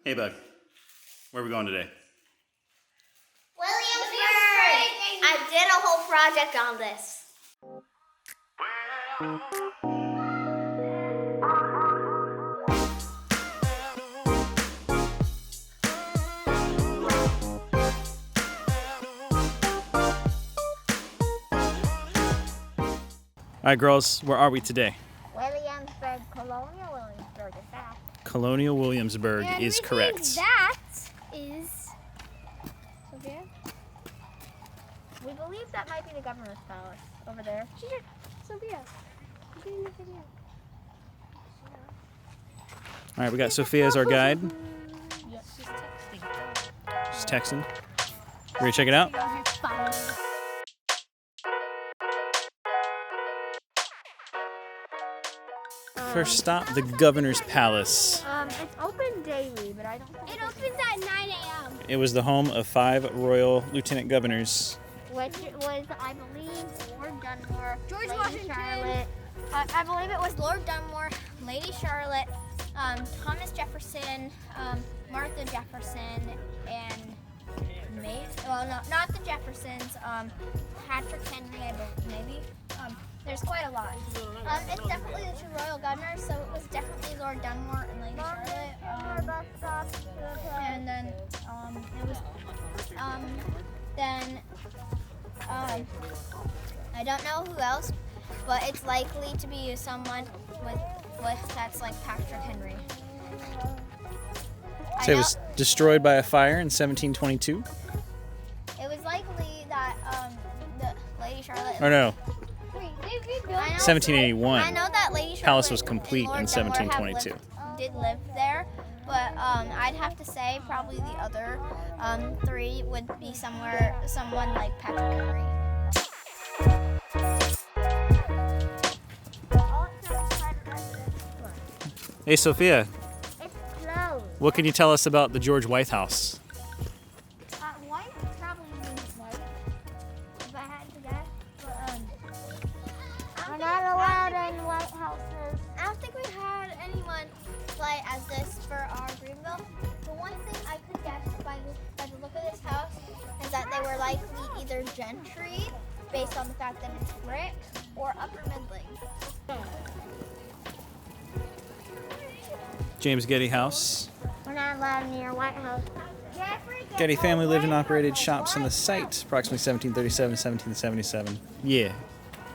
Hey, Bug. Where are we going today? Williamsburg! I did a whole project on this. All right, girls, where are we today? Williamsburg, Colonial Williamsburg is that. Colonial Williamsburg is correct. That is Sophia. We believe that might be the governor's palace over there. Sophia, she's in the video. All right, we got Sophia as our guide. Yes, She's texting. Ready to check it out? First stop, the governor's palace. It's open daily, but I don't think it opens at 9 a.m. It was the home of 5 royal lieutenant governors. Which was, I believe, Lord Dunmore, George Lady Washington. Charlotte. I believe it was Lord Dunmore, Lady Charlotte, Thomas Jefferson, Martha Jefferson, and not the Jeffersons, Patrick Henry, I believe, maybe. There's quite a lot. It's definitely the two royal governors, so it was definitely Lord Dunmore and Lady Charlotte. And then it was I don't know who else, but it's likely to be someone with that's like Patrick Henry. So it was destroyed by a fire in 1722? It was likely that the Lady Charlotte. Or no, I know- 1781. I know that Lady Charlotte Palace was complete and in Lord Dunmore 1722. did live there, but I'd have to say probably the other 3 would be someone like Patrick Henry. Hey, Sophia, It's closed. what can you tell us about the George White House? White probably means white, if I had to guess. But we're not allowed in White Houses. I don't think we had anyone play as this for our Greenville. The one thing I could guess by the look of this house is that they were likely either gentry, based on the fact that it's brick, or upper middling. James Getty House. We're not allowed near White House. Getty family lived and operated shops on the site, approximately 1737 1777. Yeah,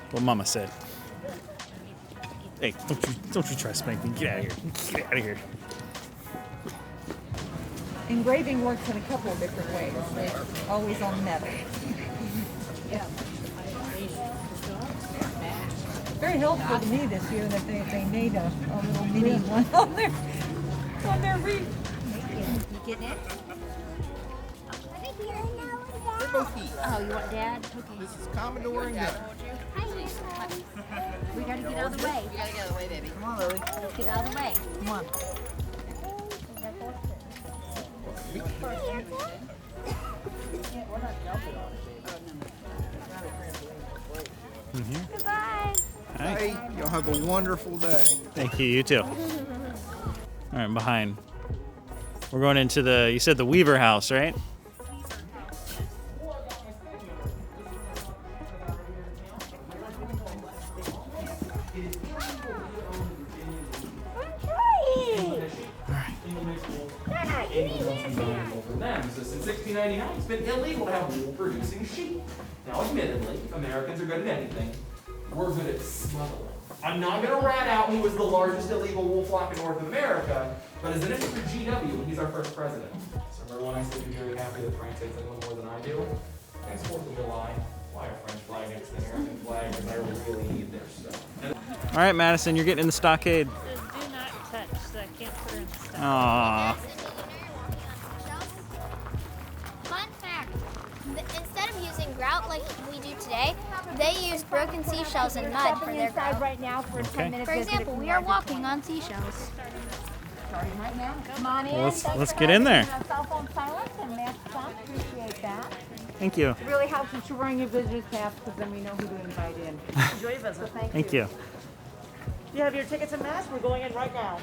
what Mama said. Hey, don't you try to spank me. Get out of here. Get out of here. Engraving works in a couple of different ways. It's always on metal. Yeah. Very helpful to me this year that they made a little mini one on their wreath. You getting it? They're both feet. Oh, you want Dad? Okay. This is Commodore and Gunner. We gotta get out of the way. You gotta get out of the way, baby. Come on, Lily. Let's get out of the way. Come on. Goodbye. Hi. Hey, y'all have a wonderful day. Thank you, you too. All right, behind. We're going into you said the Weaver House, right? So since 1699, it's been illegal to have wool-producing sheep. Now, admittedly, Americans are good at anything. We're good at smuggling. I'm not going to rat out who was the largest illegal wool flock in North America, but as an issue for GW, he's our first president. So remember when I said you're very happy that France hates anyone more than I do? Next 4th of July, fly a French flag next to the American flag, because I really need their stuff. All right, Madison, you're getting in the stockade. Do not touch, so I can't put her in the stuff. Aww. Fun fact, instead of using grout like we do today, they use broken seashells and mud for their grout. right now for a Okay. 10-minute For example, we are walking on seashells. Starting right now. Come on in. Well, let's Thanks for get in having there. Cell phone silence and masks on. Appreciate that. Thank you. It really helps that you're wearing your visitor's pass because then we know who to invite in. Enjoy your visit. So Thank you. You have your tickets and masks? We're going in right now.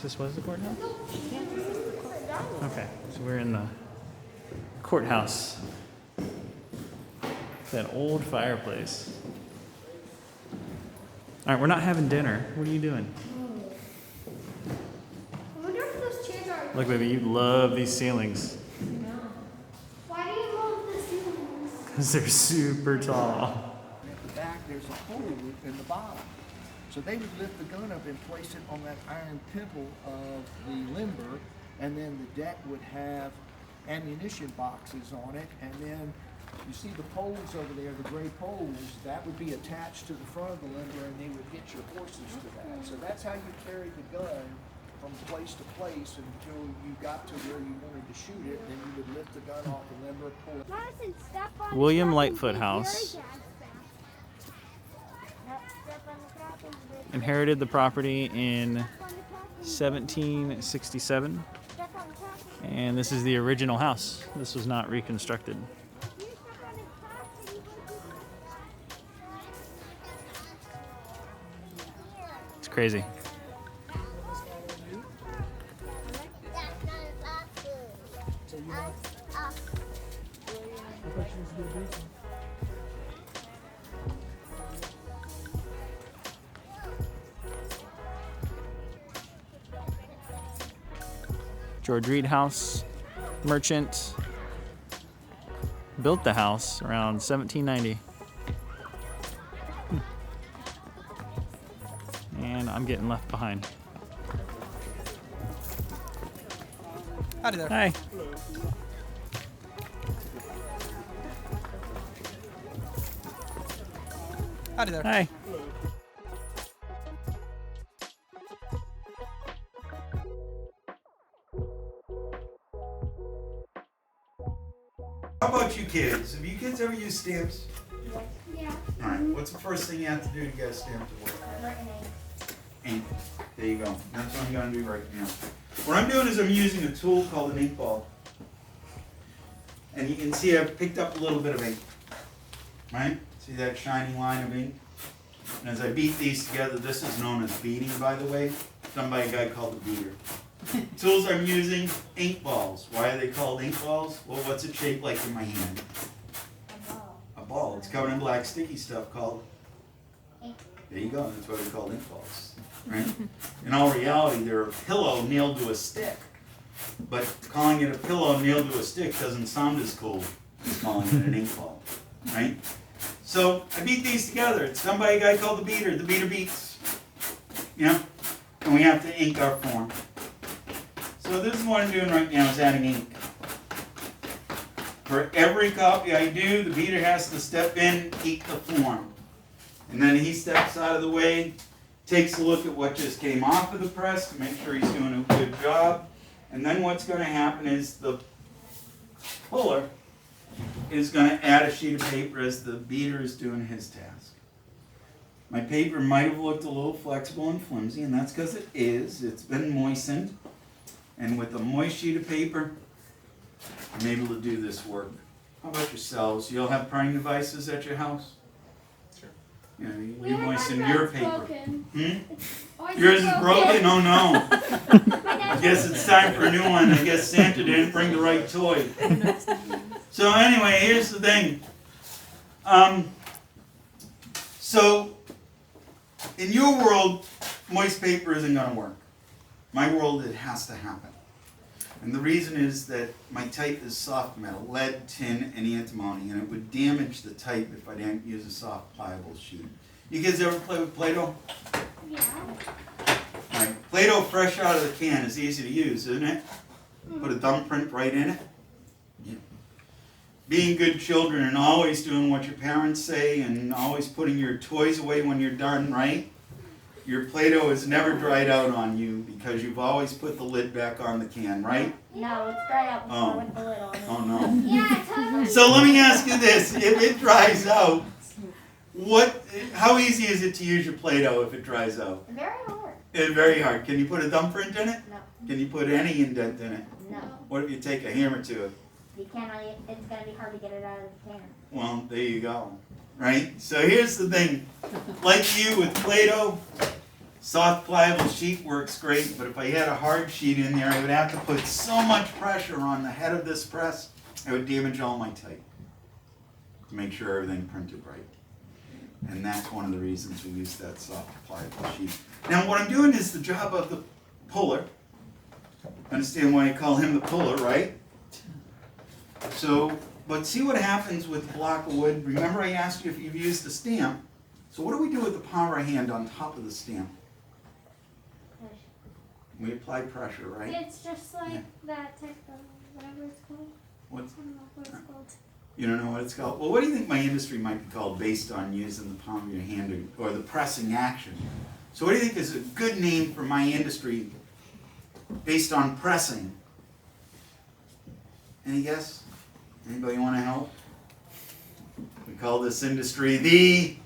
This was the courthouse? Okay, so we're in the courthouse. That old fireplace. All right, we're not having dinner. What are you doing? I wonder if those chairs are. Look, baby, you love these ceilings. Why do you love the ceilings? Because they're super tall. At the back, there's a hole in the bottom. So they would lift the gun up and place it on that iron pimple of the limber, and then the deck would have ammunition boxes on it, and then you see the poles over there, the gray poles, that would be attached to the front of the limber, and they would get your horses to that. So that's how you carried the gun from place to place until you got to where you wanted to shoot it. Then you would lift the gun off the limber, pull it. Madison, step on William the Lightfoot trappings, House. very fast. Nope, step on the trappings, very Inherited the property in fast. Step on the trappings. 1767. Step on the trappings. And this is the original house. This was not reconstructed. You step on the trappings, you wouldn't It's crazy. George Reed House, merchant, built the house around 1790. And I'm getting left behind. Howdy there. Hi. Howdy there. Hi. How about you kids? Have you kids ever used stamps? Yeah. Alright, what's the first thing you have to do to get a stamp to work? Ink. There you go. That's what I'm going to do right now. What I'm doing is I'm using a tool called an ink ball. And you can see I've picked up a little bit of ink. Right? See that shiny line of ink? And as I beat these together, this is known as beating, by the way, done by a guy called the beater. Tools I'm using, ink balls. Why are they called ink balls? Well, what's it shaped like in my hand? A ball. It's covered in black sticky stuff called ink. There you go. That's why they're called ink balls. Right? In all reality, they're a pillow nailed to a stick. But calling it a pillow nailed to a stick doesn't sound as cool as calling it an ink ball. Right? So I beat these together. It's done by a guy called the beater. The beater beats. Yeah? And we have to ink our form. So this is what I'm doing right now, is adding ink. For every copy I do, the beater has to step in, ink the form. And then he steps out of the way, takes a look at what just came off of the press to make sure he's doing a good job. And then what's going to happen is the puller is going to add a sheet of paper as the beater is doing his task. My paper might have looked a little flexible and flimsy, and that's because it is. It's been moistened. And with a moist sheet of paper, I'm able to do this work. How about yourselves? You all have prying devices at your house? Sure. Yeah, you moisten your paper. Hmm? Ours Yours is broken? Oh no. I guess it's time for a new one. I guess Santa didn't bring the right toy. So anyway, here's the thing. So in your world, moist paper isn't going to work. My world, it has to happen. And the reason is that my type is soft metal, lead, tin, and antimony, and it would damage the type if I didn't use a soft, pliable sheet. You guys ever play with Play-Doh? Yeah. Right. Play-Doh fresh out of the can is easy to use, isn't it? Put a thumbprint right in it. Yeah. Being good children and always doing what your parents say and always putting your toys away when you're done, right? Your Play-Doh has never dried out on you because you've always put the lid back on the can, right? No, it's dried out before with the lid on it. Oh no. Yeah, totally. So let me ask you this, if it dries out, how easy is it to use your Play-Doh if it dries out? Very hard. It's very hard. Can you put a thumbprint in it? No. Can you put any indent in it? No. What if you take a hammer to it? You can't really, it's going to be hard to get it out of the can. Well, there you go. Right? So here's the thing. Like you with Play-Doh, Soft pliable sheet works great, but if I had a hard sheet in there, I would have to put so much pressure on the head of this press, I would damage all my type to make sure everything printed right. And that's one of the reasons we use that soft pliable sheet. Now what I'm doing is the job of the puller. Understand why I call him the puller, right? So, but see what happens with a block of wood. Remember I asked you if you've used the stamp. So what do we do with the palm of our hand on top of the stamp? We apply pressure, right? It's just like that type of whatever it's called. What's, I don't know what it's called. you don't know what it's called? Well, what do you think my industry might be called based on using the palm of your hand or the pressing action? So what do you think is a good name for my industry based on pressing? Any guess? Anybody want to help? We call this industry the...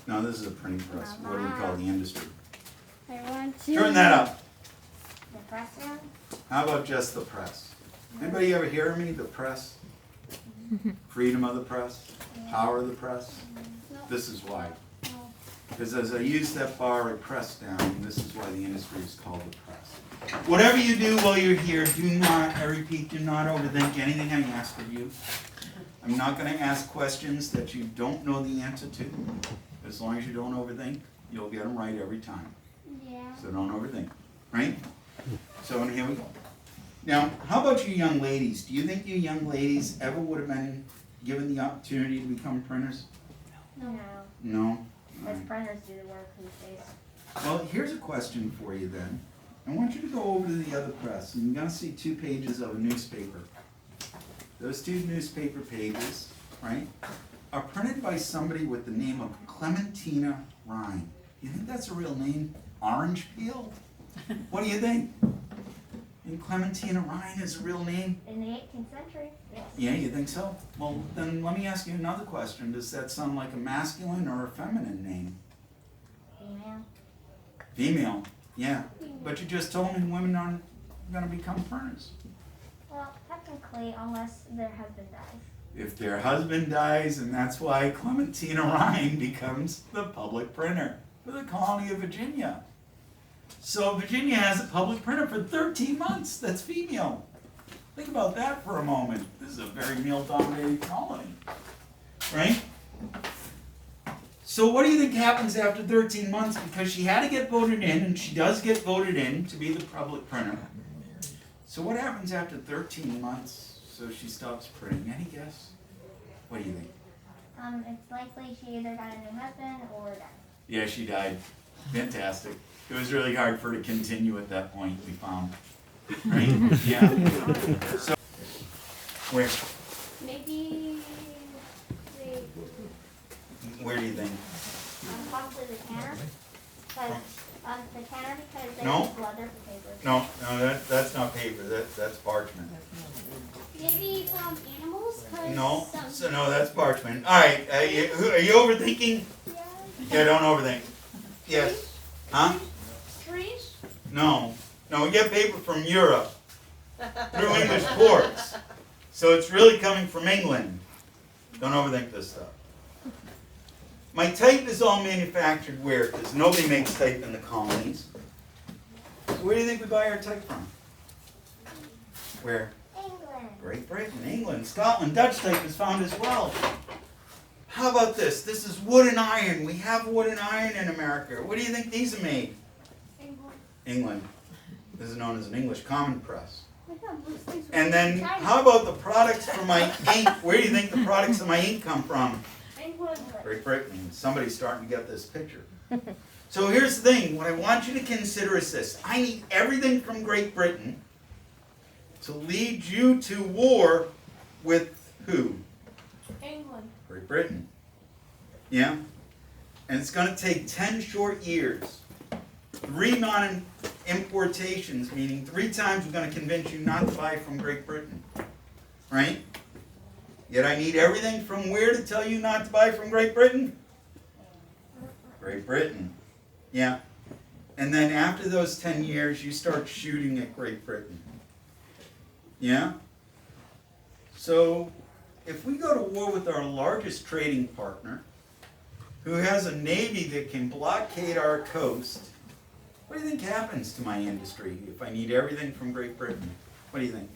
No, this is a printing press. What do we call the industry? I want to. Turn that up. The press room? How about just the press? Anybody ever hear me? The press? Freedom of the press? Power of the press? This is why. Because as I use that bar, I press down. This is why the industry is called the press. Whatever you do while you're here, do not, I repeat, do not overthink anything I ask of you. I'm not going to ask questions that you don't know the answer to. As long as you don't overthink, you'll get them right every time. Yeah. So don't overthink, right? So here we go. Now, how about you young ladies? Do you think you young ladies ever would have been given the opportunity to become printers? No. No? Because printers do the work these days. Well, here's a question for you then. I want you to go over to the other press, and you're going to see 2 pages of a newspaper. Those 2 newspaper pages, right, are printed by somebody with the name of Clementina Rhine. You think that's a real name? Orange peel? What do you think? And Clementina Rhine is a real name? In the 18th century, yes. Yeah, you think so? Well, then let me ask you another question. Does that sound like a masculine or a feminine name? Female. Female, yeah. But you just told me women aren't going to become printers. Well, technically, unless their husband dies. If their husband dies, and that's why Clementina Rhine becomes the public printer for the colony of Virginia. So Virginia has a public printer for 13 months that's female. Think about that for a moment. This is a very male-dominated colony, right? So what do you think happens after 13 months? Because she had to get voted in, and she does get voted in to be the public printer. So what happens after 13 months? So she stops printing. Any guess? What do you think? It's likely she either got a new husband or died. Yeah, she died. Fantastic. It was really hard for her to continue at that point, we found. Right? Yeah. So, where? Maybe. Wait. Where do you think? Possibly the canner. Because the canner, because they No. use leather for paper. No, that's not paper. That's parchment. Maybe from animals? 'Cause No, some- no, that's parchment. All right, are you overthinking? Yeah. Yeah, don't overthink. Yes. Huh? Trees? No, we get paper from Europe through English ports, so it's really coming from England. Don't overthink this stuff. My type is all manufactured where? Because nobody makes type in the colonies. So where do you think we buy our type from? Where? England. Great Britain, England, Scotland. Dutch type is found as well. How about this? This is wood and iron. We have wood and iron in America. Where do you think these are made? England. England. This is known as an English common press. I thought those things were And then China. how about the products for my ink? Where do you think the products of my ink come from? England. Great Britain. Somebody's starting to get this picture. So here's the thing. What I want you to consider is this. I need everything from Great Britain to lead you to war with who? England. Great Britain. Yeah? And it's going to take 10 short years. 3 non-importations, meaning 3 times we're going to convince you not to buy from Great Britain. Right? Yet I need everything from where to tell you not to buy from Great Britain? Great Britain. Yeah. And then after those 10 years, you start shooting at Great Britain. Yeah? So, if we go to war with our largest trading partner, who has a navy that can blockade our coast, what do you think happens to my industry if I need everything from Great Britain? What do you think?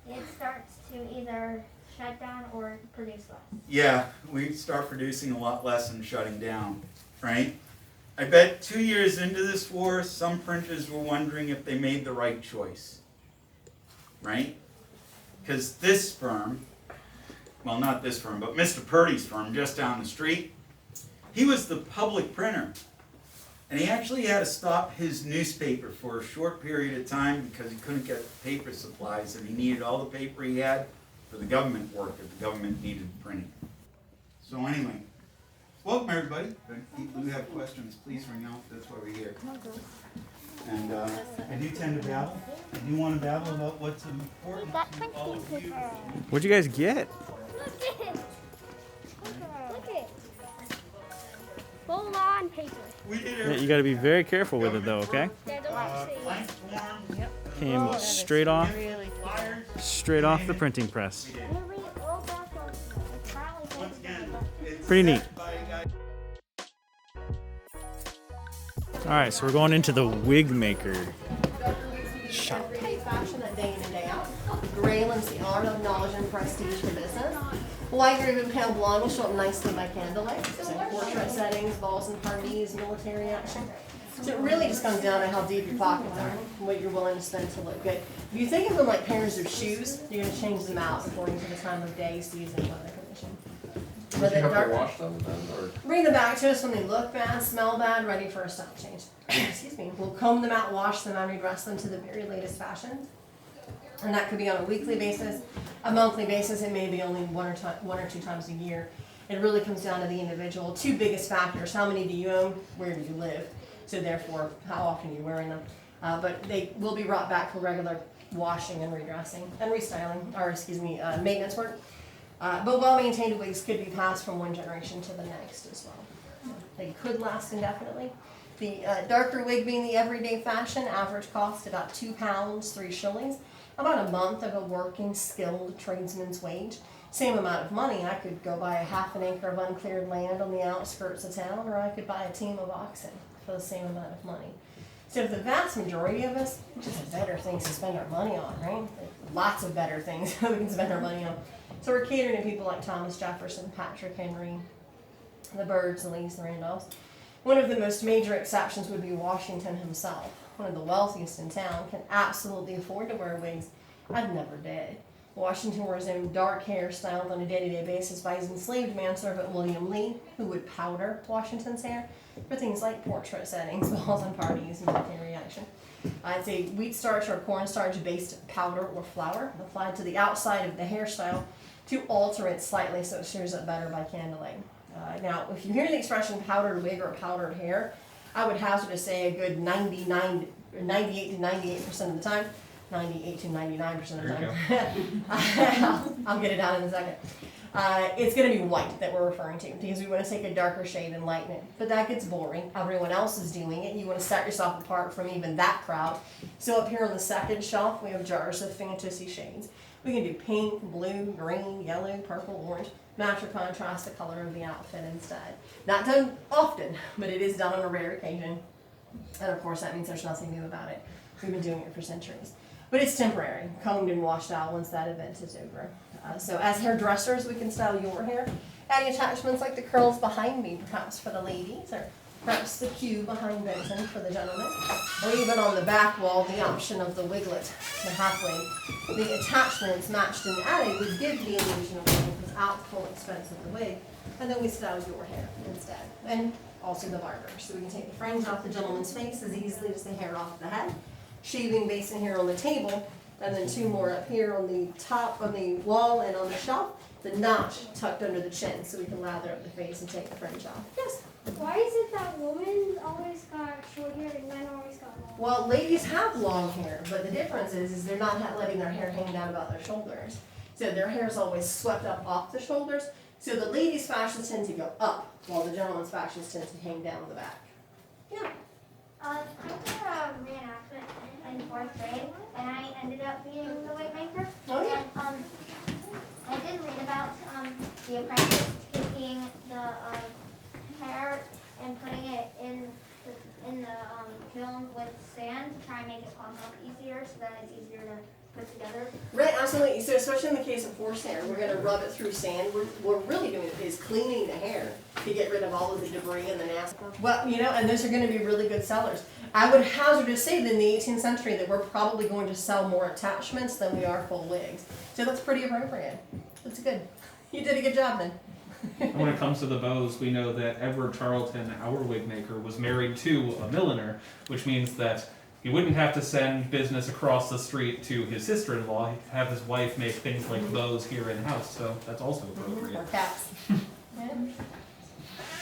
It starts to either shut down or produce less. Yeah, we start producing a lot less and shutting down, right? I bet 2 years into this war, some printers were wondering if they made the right choice, right? Because this firm, well, not this firm, but Mr. Purdy's firm just down the street, he was the public printer. And he actually had to stop his newspaper for a short period of time because he couldn't get paper supplies and he needed all the paper he had for the government work if the government needed printing. So anyway, welcome everybody. People who have questions, please ring out. That's why we're here. And I do tend to babble. I do want to babble about what's important to all of you. What'd you guys get? Look at it. Look at it. Full on paper. We did Yeah, you got to be very careful with it though, okay? Yeah, don't say blank form. Came straight off Really the printing press. Really all back on it's probably Once again, it's Pretty neat. set by a guy. All right, so we're going into the Wig Maker shop. Everyday fashion that day in and day out. Gray lends the art of knowledge and prestige to business. White, green, and pale blonde will show up nicely by candlelight. So portrait settings, balls and parties, military action. So it really just comes down to how deep your pockets are, what you're willing to spend to look good. If you think of them like pairs of shoes, you're going to change them out according to the time of day, season, weather condition. Would you have to wash them then, or? Bring them back to us when they look bad, smell bad, ready for a style change. Excuse me. We'll comb them out, wash them, and redress them to the very latest fashions. And that could be on a weekly basis, a monthly basis, and maybe only one or two times a year. It really comes down to the individual. Two biggest factors: how many do you own, where do you live? So therefore, how often are you wearing them? But they will be brought back for regular washing and redressing and restyling, or excuse me, maintenance work. But well-maintained wigs could be passed from one generation to the next as well. They could last indefinitely. The darker wig being the everyday fashion, average cost about £2, 3 shillings, about a month of a working, skilled tradesman's wage. Same amount of money. I could go buy a half an acre of uncleared land on the outskirts of town, or I could buy a team of oxen for the same amount of money. So the vast majority of us, just have better things to spend our money on, right? Lots of better things we can spend our money on. So we're catering to people like Thomas Jefferson, Patrick Henry, the Byrds, the Lees, the Randolphs. One of the most major exceptions would be Washington himself. One of the wealthiest in town can absolutely afford to wear wigs. I never did. Washington wore his own dark hair styled on a day-to-day basis by his enslaved manservant William Lee, who would powder Washington's hair for things like portrait settings, balls and parties, and military action. It's a wheat starch or cornstarch based powder or flour applied to the outside of the hairstyle to alter it slightly so it shows up better by candlelight. Now, if you hear the expression powdered wig or powdered hair, I would hazard to say a good 98 to 98% of the time, 98 to 99% of the time. I'll get it out in a second. It's going to be white that we're referring to because we want to take a darker shade and lighten it. But that gets boring. Everyone else is doing it. You want to set yourself apart from even that crowd. So up here on the second shelf, we have jars of fantasy shades. We can do pink, blue, green, yellow, purple, orange. Match or contrast the color of the outfit instead. Not done often, but it is done on a rare occasion. And of course, that means there's nothing new about it. We've been doing it for centuries. But it's temporary, combed and washed out once that event is over. So as hairdressers, we can style your hair, adding attachments like the curls behind me, perhaps for the ladies, or perhaps the queue behind Benson for the gentlemen, or even on the back wall, the option of the wiglet, the half wig. The attachments matched and added would give the illusion of wig without the full expense of the wig, and then we style your hair instead, and also the barber. So we can take the fringe off the gentleman's face as easily as the hair off the head, shaving basin here on the table, and then 2 more up here on the top of the wall and on the shelf, the notch tucked under the chin so we can lather up the face and take the fringe off. Yes? Why is it that women always got short hair and men always got long? Well, ladies have long hair, but the difference is they're not letting their hair hang down about their shoulders. So their hair is always swept up off the shoulders. So the ladies' fashions tend to go up, while the gentlemen's fashions tend to hang down the back. Yeah. I did a reenactment in 4th grade, and I ended up being the Wig Maker. Oh, yeah. And I did read about the apprentice taking the hair and putting it in the kiln with sand to try and make it clump up easier, so that it's easier to put together. Right, absolutely. So especially in the case of horsehair, we're going to rub it through sand. What we're really doing is cleaning the hair to get rid of all of the debris and the nasty. Well, you know, and those are going to be really good sellers. I would hazard to say that in the 18th century that we're probably going to sell more attachments than we are full wigs. So that's pretty appropriate. That's good. You did a good job then. And when it comes to the bows, we know that Edward Charlton, our wig maker, was married to a milliner, which means that he wouldn't have to send business across the street to his sister-in-law. He'd have his wife make things like bows here in-house, so that's also appropriate. Or caps. Yeah.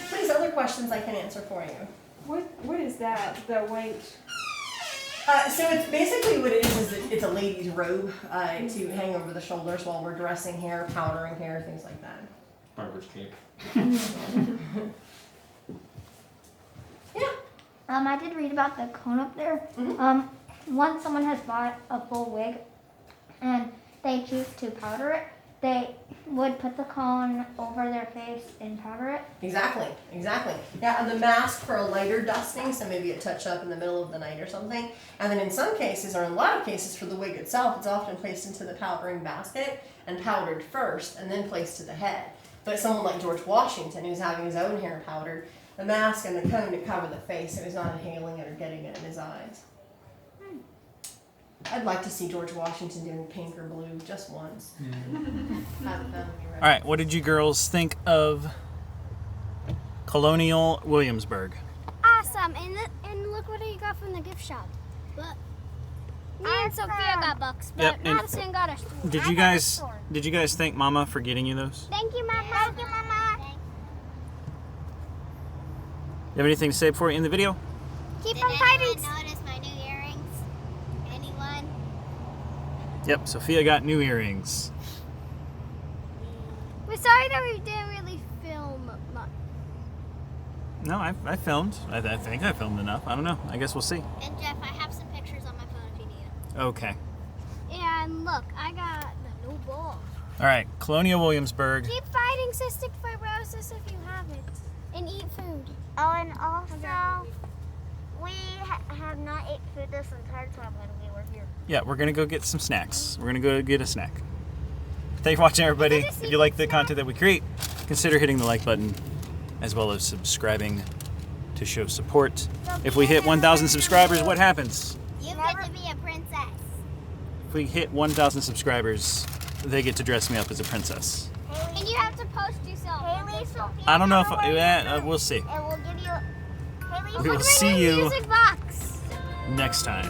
Please, other questions I can answer for you. What is that? The weight? So it's basically what it is it's a lady's robe to hang over the shoulders while we're dressing hair, powdering hair, things like that. Barber's cape. Yeah. I did read about the cone up there. Once someone has bought a full wig and they choose to powder it, they would put the cone over their face and powder it. Exactly. Yeah, and the mask for a lighter dusting, so maybe a touch up in the middle of the night or something. And then in some cases, or in a lot of cases for the wig itself, it's often placed into the powdering basket and powdered first and then placed to the head. But someone like George Washington, who's having his own hair powdered, the mask and the cone to cover the face so he's not inhaling it or getting it in his eyes. I'd like to see George Washington doing pink or blue just once. All right, what did you girls think of Colonial Williamsburg? Awesome, and look what he got from the gift shop. But me and Sophia got books, but Yep, and Madison got a store. Did you guys thank Mama for getting you those? Thank you, Mama. Thank you, Mama. You have anything to say before we end the video? Keep on fighting. Notice my new earrings? Anyone? Yep, Sophia got new earrings. We're sorry that we didn't really film much. No, I filmed. I think I filmed enough. I don't know. I guess we'll see. And Jeff, I have some pictures on my phone if you need them. Okay. And look, I got the new ball. All right, Colonial Williamsburg. Keep fighting cystic fibrosis if you have it. And eat food. Oh, and also, we have not ate food this entire time when we were here. Yeah, we're going to go get some snacks. We're going to go get a snack. Thanks for watching, everybody. If you like the content that we create, consider hitting the like button, as well as subscribing to show support. If we hit 1,000 subscribers, what happens? You get to be a princess. If we hit 1,000 subscribers, they get to dress me up as a princess. And you have to post yourself. Haley, Sophia, I don't know if we'll see. And we'll give you. Haley, We will see you music box. next time.